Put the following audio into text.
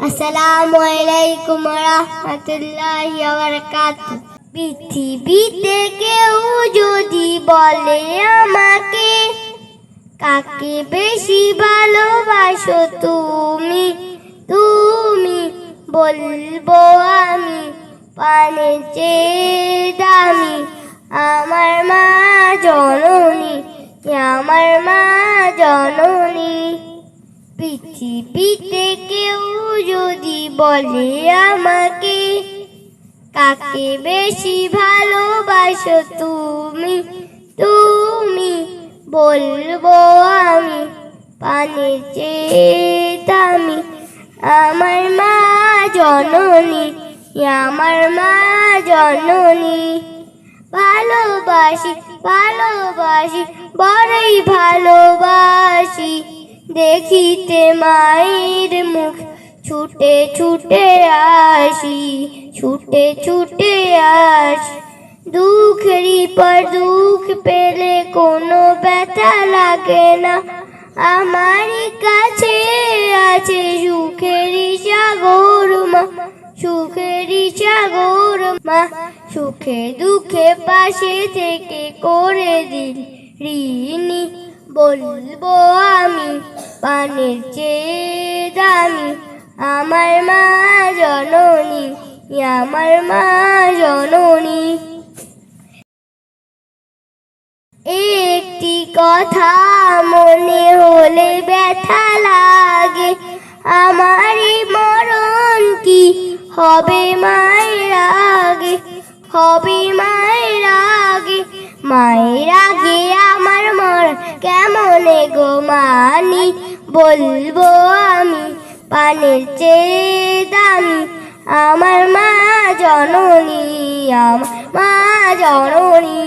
আসসালামু আলাইকুম ওয়া রাহমাতুল্লাহি ওয়া বারাকাতুহু। পৃথিবীতে কেউ যদি বলে আমাকে, কাকে বেশি ভালোবাসো তুমি, তুমি বলবো আমি প্রাণের চেয়ে দামি আমার মা জননী, আমার মা জননী। পৃথিবীতে কেউ যদি বলে আমাকে, কাকে বেশি ভালোবাসো তুমি, তুমি বলবো আমি প্রাণের চেয়ে দামি আমার মা জননী, আমার মা জননী। ভালোবাসি ভালোবাসি বড়ই ভালোবাসি, দেখিতে মায়ের মুখ ছুটে ছুটে আসি, ছুটে ছুটে আসি। দুঃখেরই পর দুঃখ পেলে কোনো ব্যথা লাগে না, আমারই কাছে আছে সুখেরই সাগর মা, সুখেরই সাগর মা। সুখে দুঃখে পাশে থেকে করে দিল ঋণী, বলবো আমি প্রাণের চেয়ে দামি আমার মা জননী, আমার মা জননী। একটি কথা মনে হলে ব্যথা লাগে, আমারই মরণ কি হবে মায়ের আগে, হবে মায়ের আগে। মায়ের আগে আমার মরণ কেমনে গো মানি, বলবো আমি প্রাণের চেয়ে দামি আমার মা জননী, আমার মা জননী।